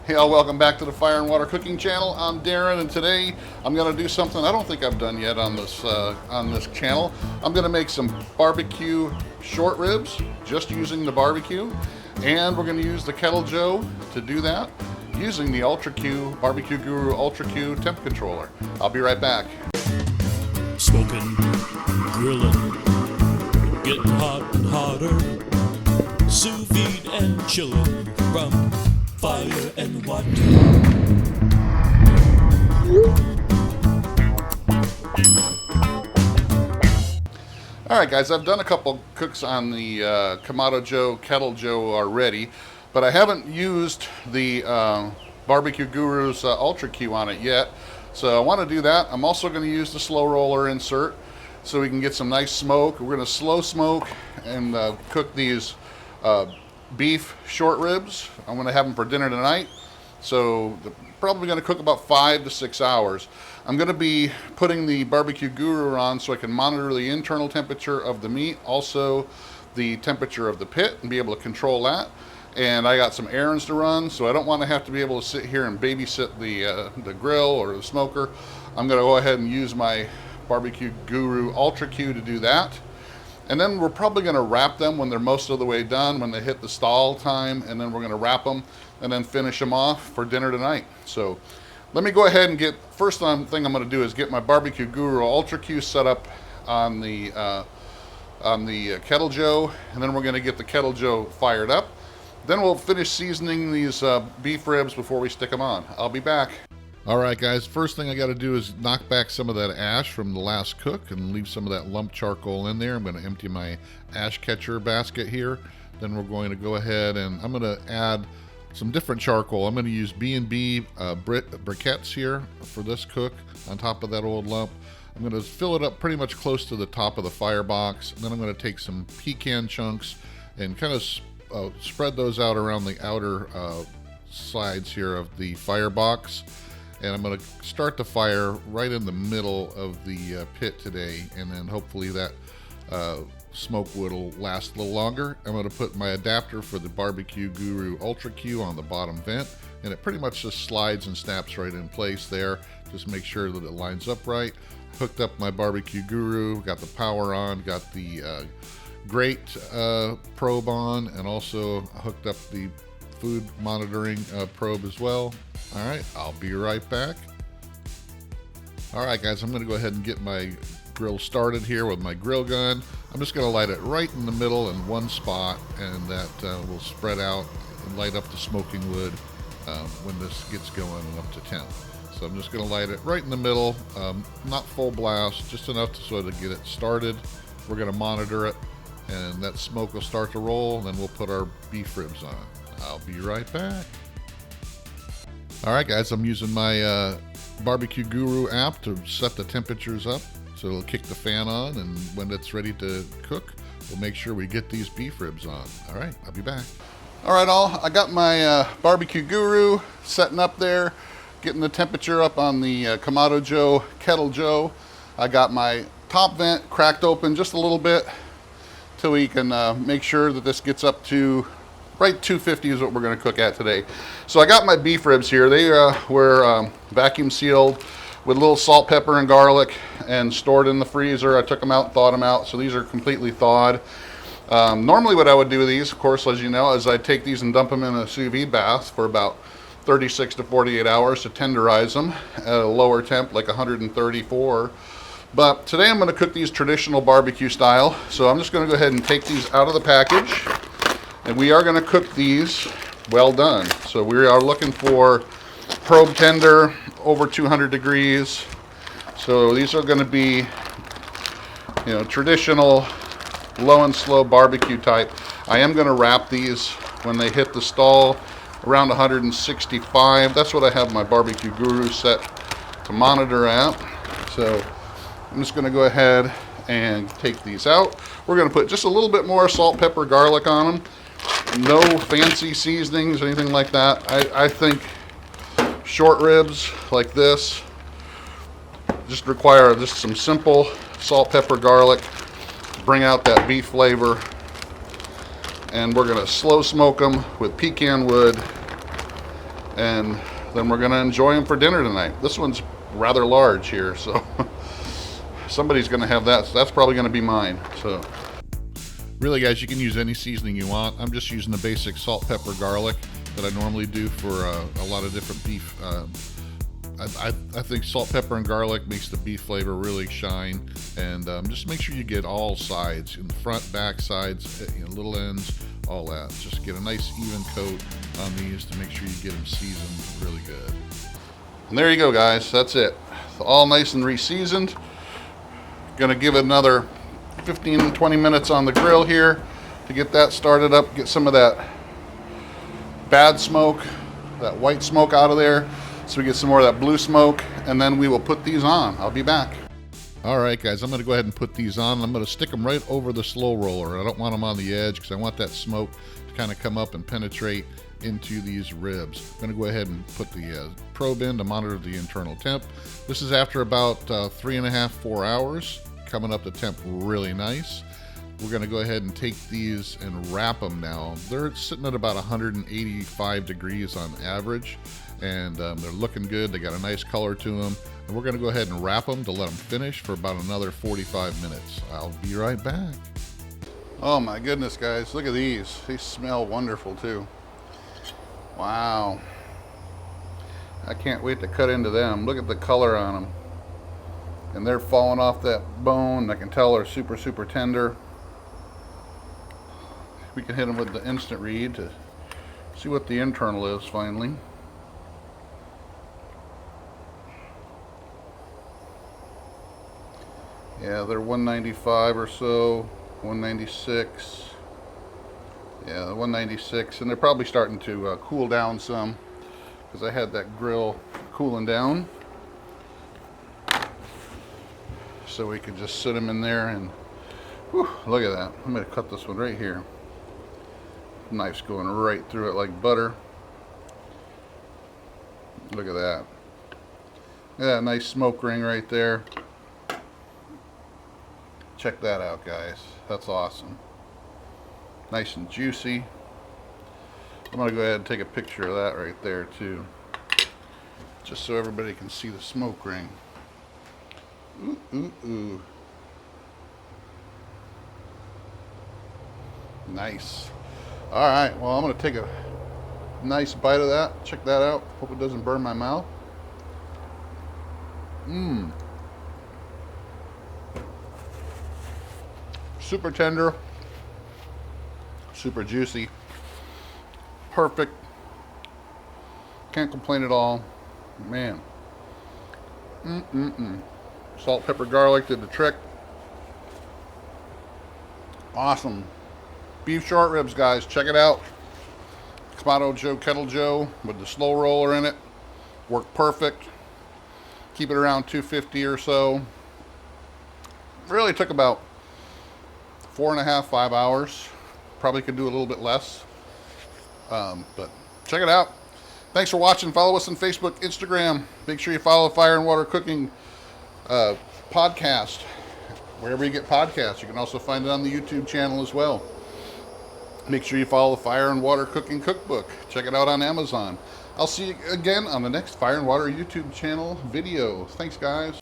Hey all, welcome back to the Fire and Water Cooking Channel. I'm Darren, and today I'm going to do something I don't think I've done yet on this channel. I'm going to make some barbecue short ribs, just using the barbecue, and we're going to use the Kettle Joe to do that, using the UltraQ BBQ Guru UltraQ temp controller. I'll be right back. Smoking, grilling, getting hot and hotter, sous vide and chilling from fire and water. Alright guys, I've done a couple cooks on the Kamado Joe Kettle Joe already, but I haven't used the BBQ Guru's UltraQ on it yet. So I want to do that. I'm also going to use the slow roller insert so we can get some nice smoke. We're going to slow smoke and cook these beef short ribs. I'm going to have them for dinner tonight, so probably going to cook about 5 to 6 hours. I'm going to be putting the BBQ Guru on so I can monitor the internal temperature of the meat, also the temperature of the pit, and be able to control that. And I got some errands to run, so I don't want to have to be able to sit here and babysit the grill or the smoker. I'm going to go ahead and use my BBQ Guru UltraQ to do that. And then we're probably going to wrap them when they're most of the way done, when they hit the stall time, and then we're going to wrap them and then finish them off for dinner tonight. So let me go ahead and first thing I'm going to do is get my BBQ Guru UltraQ set up on the Kettle Joe, and then we're going to get the Kettle Joe fired up. Then we'll finish seasoning these beef ribs before we stick them on. I'll be back. Alright guys, first thing I got to do is knock back some of that ash from the last cook and leave some of that lump charcoal in there. I'm going to empty my ash catcher basket here. Then we're going to go ahead and I'm going to add some different charcoal. I'm going to use B&B briquettes here for this cook on top of that old lump. I'm going to fill it up pretty much close to the top of the firebox. And then I'm going to take some pecan chunks and kind of spread those out around the outer sides here of the firebox. And I'm going to start the fire right in the middle of the pit today, and then hopefully that smoke wood will last a little longer. I'm going to put my adapter for the BBQ Guru UltraQ on the bottom vent, and it pretty much just slides and snaps right in place there. Just make sure that it lines up right. Hooked up my BBQ Guru, got the power on, got the grate probe on, and also hooked up the food monitoring probe as well. All right, I'll be right back. All right, guys, I'm going to go ahead and get my grill started here with my grill gun. I'm just going to light it right in the middle in one spot, and that will spread out and light up the smoking wood when this gets going up to 10. So I'm just going to light it right in the middle, not full blast, just enough to sort of get it started. We're going to monitor it, and that smoke will start to roll, and then we'll put our beef ribs on. I'll be right back. Alright guys, I'm using my BBQ Guru app to set the temperatures up so it'll kick the fan on, and when it's ready to cook, we'll make sure we get these beef ribs on. Alright, I'll be back. Alright all, I got my BBQ Guru setting up there, getting the temperature up on the Kamado Joe Kettle Joe. I got my top vent cracked open just a little bit till we can make sure that this gets up to right 250 is what we're going to cook at today. So I got my beef ribs here. They were vacuum sealed with a little salt, pepper, and garlic and stored in the freezer. I took them out, thawed them out, so these are completely thawed. Normally what I would do with these, of course, as you know, is I'd take these and dump them in a sous vide bath for about 36 to 48 hours to tenderize them at a lower temp, like 134. But today I'm going to cook these traditional barbecue style. So I'm just going to go ahead and take these out of the package. And we are going to cook these well done. So we are looking for probe tender, over 200 degrees. So these are going to be, you know, traditional low and slow barbecue type. I am going to wrap these when they hit the stall around 165. That's what I have my BBQ Guru set to monitor at. So I'm just going to go ahead and take these out. We're going to put just a little bit more salt, pepper, garlic on them. No fancy seasonings or anything like that. I think short ribs like this just require just some simple salt, pepper, garlic, bring out that beef flavor. And we're going to slow smoke them with pecan wood and then we're going to enjoy them for dinner tonight. This one's rather large here, so somebody's going to have that. So that's probably going to be mine. So really, guys, you can use any seasoning you want. I'm just using the basic salt, pepper, garlic that I normally do for a lot of different beef. I think salt, pepper, and garlic makes the beef flavor really shine. And just make sure you get all sides, in the front, back, sides, little ends, all that. Just get a nice even coat on these to make sure you get them seasoned really good. And there you go, guys. That's it. All nice and re-seasoned. Gonna give it another 15-20 minutes on the grill here to get that started up, get some of that bad smoke, that white smoke out of there, so we get some more of that blue smoke, and then we will put these on. I'll be back. All right, guys, I'm going to go ahead and put these on. I'm going to stick them right over the slow roller. I don't want them on the edge because I want that smoke to kind of come up and penetrate into these ribs. I'm going to go ahead and put the probe in to monitor the internal temp. This is after about 3.5-4 hours, coming up to temp really nice. We're going to go ahead and take these and wrap them now. They're sitting at about 185 degrees on average, and they're looking good. They got a nice color to them. And we're going to go ahead and wrap them to let them finish for about another 45 minutes. I'll be right back. Oh my goodness, guys. Look at these. They smell wonderful too. Wow. I can't wait to cut into them. Look at the color on them. And they're falling off that bone. I can tell they're super, super tender. We can hit them with the instant read to see what the internal is finally. Yeah, they're 195 or so, 196. Yeah, 196, and they're probably starting to cool down some because I had that grill cooling down. So we could just sit them in there and whew, look at that. I'm going to cut this one right here. Knife's going right through it like butter. Look at that. Look at that nice smoke ring right there. Check that out, guys. That's awesome. Nice and juicy. I'm going to go ahead and take a picture of that right there too, just so everybody can see the smoke ring. Ooh, ooh, ooh. Nice. Alright, well, I'm going to take a nice bite of that. Check that out. Hope it doesn't burn my mouth. Mmm. Super tender. Super juicy. Perfect. Can't complain at all. Man. Salt, pepper, garlic did the trick. Awesome. Beef short ribs, guys. Check it out. Kamado Joe Kettle Joe with the slow roller in it. Worked perfect. Keep it around 250 or so. Really took about 4.5-5 hours. Probably could do a little bit less. But check it out. Thanks for watching. Follow us on Facebook, Instagram. Make sure you follow Fire and Water Cooking podcast. Wherever you get podcasts. You can also find it on the YouTube channel as well. Make sure you follow the Fire and Water Cooking Cookbook. Check it out on Amazon. I'll see you again on the next Fire and Water YouTube channel video. Thanks, guys.